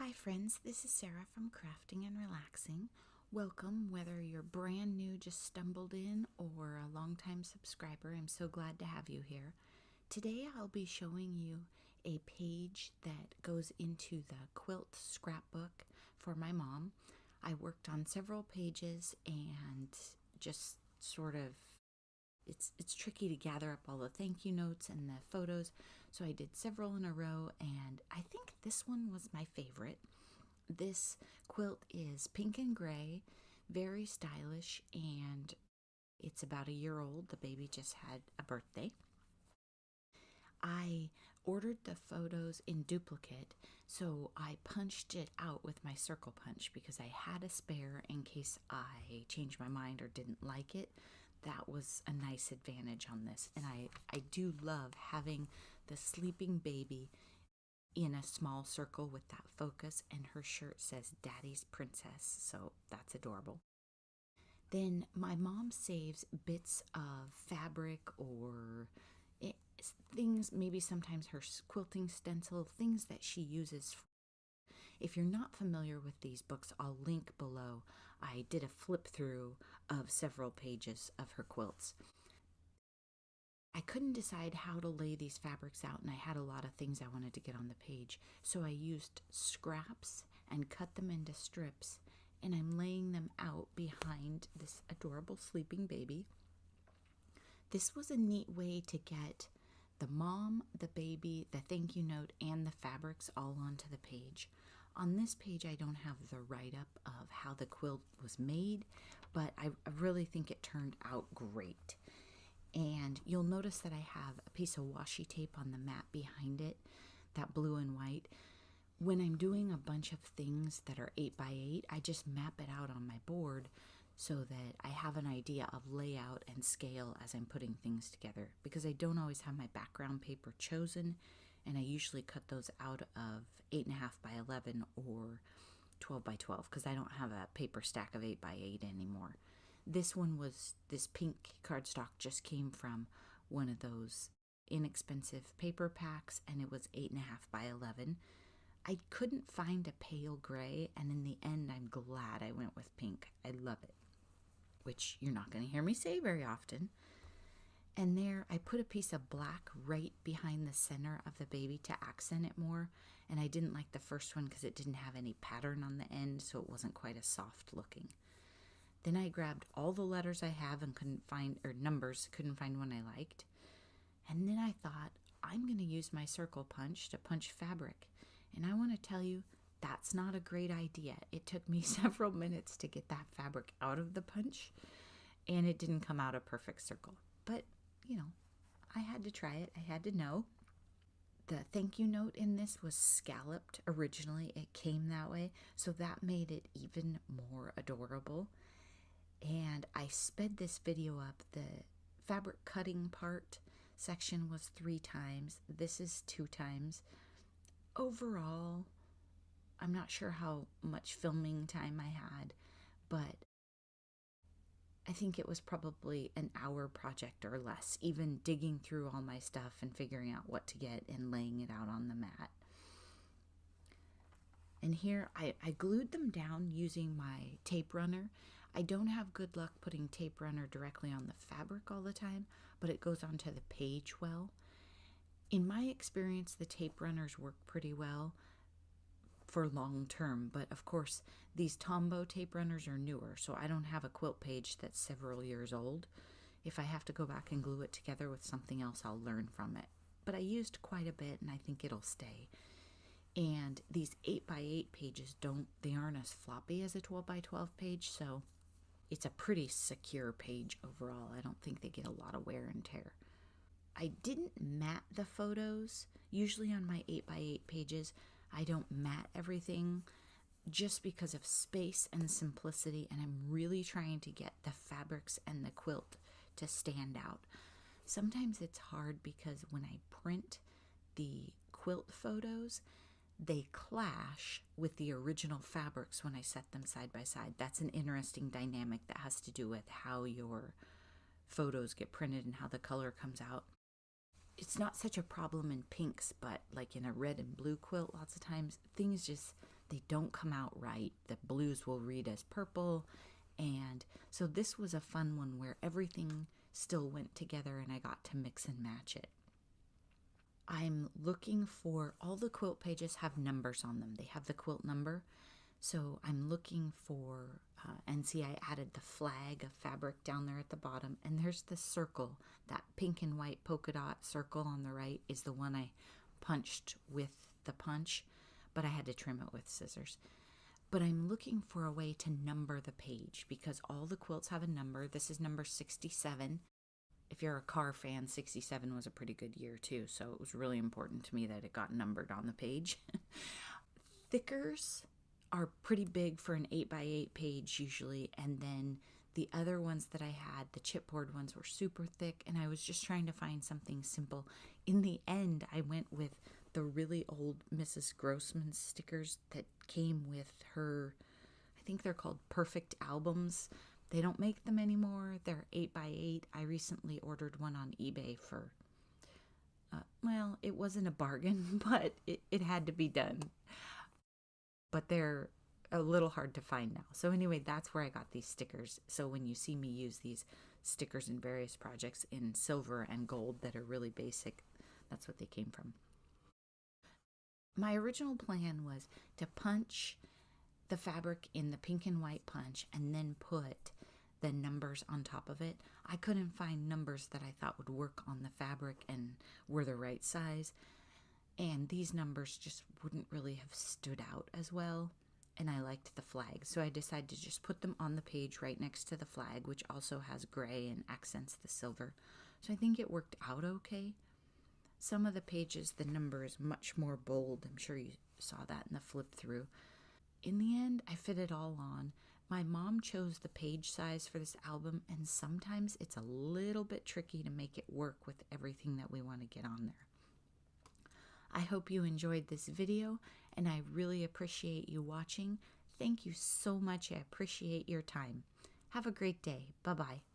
Hi friends, this is Sarah from Crafting and Relaxing. Welcome, whether you're brand new, just stumbled in, or a longtime subscriber. I'm so glad to have you here. Today I'll be showing you a page that goes into the quilt scrapbook for my mom. I worked on several pages and just sort of it's tricky to gather up all the thank you notes and the photos, so I did several in a row, and I think this one was my favorite. This quilt is pink and gray, very stylish, and it's about a year old. The baby just had a birthday. I ordered the photos in duplicate, so I punched it out with my circle punch because I had a spare in case I changed my mind or didn't like it. That was a nice advantage on this, and I do love having the sleeping baby in a small circle with that focus, and her shirt says Daddy's Princess, so that's adorable. Then my mom saves bits of fabric or things, maybe sometimes her quilting stencil, things that she uses. If you're not familiar with these books, I'll link below. I did a flip through of several pages of her quilts. I couldn't decide how to lay these fabrics out, and I had a lot of things I wanted to get on the page. So I used scraps and cut them into strips, and I'm laying them out behind this adorable sleeping baby. This was a neat way to get the mom, the baby, the thank you note, and the fabrics all onto the page. On this page, I don't have the write-up of how the quilt was made, but I really think it turned out great. And you'll notice that I have a piece of washi tape on the mat behind it, that blue and white. When I'm doing a bunch of things that are 8x8, I just map it out on my board so that I have an idea of layout and scale as I'm putting things together, because I don't always have my background paper chosen, and I usually cut those out of 8.5x11 or 12x12 because I don't have a paper stack of 8x8 anymore. This one was, this pink cardstock just came from one of those inexpensive paper packs, and it was 8.5x11. I couldn't find a pale gray, and in the end I'm glad I went with pink. I love it, which you're not going to hear me say very often. And there I put a piece of black right behind the center of the baby to accent it more, and I didn't like the first one because it didn't have any pattern on the end, so it wasn't quite as soft looking. Then I grabbed all the letters I have and couldn't find, or numbers, couldn't find one I liked. And then I thought, I'm going to use my circle punch to punch fabric. And I want to tell you, that's not a great idea. It took me several minutes to get that fabric out of the punch, and it didn't come out a perfect circle. But, you know, I had to try it. I had to know. The thank you note in this was scalloped originally. It came that way, so that made it even more adorable. And I sped this video up. The fabric cutting part section was 3 times. This is 2 times. Overall, I'm not sure how much filming time I had, but I think it was probably an hour project or less, even digging through all my stuff and figuring out what to get and laying it out on the mat. And here I glued them down using my tape runner. I don't have good luck putting tape runner directly on the fabric all the time, but it goes onto the page well. In my experience, the tape runners work pretty well for long term, but of course these Tombow tape runners are newer, so I don't have a quilt page that's several years old. If I have to go back and glue it together with something else, I'll learn from it. But I used quite a bit, and I think it'll stay. And these 8x8 pages aren't as floppy as a 12x12 page, so it's a pretty secure page overall. I don't think they get a lot of wear and tear. I didn't mat the photos. Usually on my 8x8 pages, I don't mat everything just because of space and simplicity, and I'm really trying to get the fabrics and the quilt to stand out. Sometimes it's hard because when I print the quilt photos, they clash with the original fabrics when I set them side by side. That's an interesting dynamic that has to do with how your photos get printed and how the color comes out. It's not such a problem in pinks, but like in a red and blue quilt, lots of times things just, they don't come out right. The blues will read as purple. And so this was a fun one where everything still went together and I got to mix and match it. I'm looking for, all the quilt pages have numbers on them. They have the quilt number. So I'm looking for, and see, I added the flag of fabric down there at the bottom. And there's the circle, that pink and white polka dot circle on the right is the one I punched with the punch, but I had to trim it with scissors. But I'm looking for a way to number the page because all the quilts have a number. This is number 67. If you're a car fan, 67 was a pretty good year too, so it was really important to me that it got numbered on the page. Thickers are pretty big for an 8x8 page usually, and then the other ones that I had, the chipboard ones, were super thick, and I was just trying to find something simple. In the end, I went with the really old Mrs. Grossman stickers that came with her, I think they're called Perfect Albums. They don't make them anymore. They're 8x8. I recently ordered one on eBay for, well, it wasn't a bargain, but it had to be done. But they're a little hard to find now. So anyway, that's where I got these stickers. So when you see me use these stickers in various projects in silver and gold that are really basic, that's what they came from. My original plan was to punch the fabric in the pink and white punch and then put the numbers on top of it. I couldn't find numbers that I thought would work on the fabric and were the right size, and these numbers just wouldn't really have stood out as well, and I liked the flag, so I decided to just put them on the page right next to the flag, which also has gray and accents the silver. So I think it worked out okay. Some of the pages, the number is much more bold. I'm sure you saw that in the flip through. In the end, I fit it all on. My mom chose the page size for this album, and sometimes it's a little bit tricky to make it work with everything that we want to get on there. I hope you enjoyed this video, and I really appreciate you watching. Thank you so much. I appreciate your time. Have a great day. Bye-bye.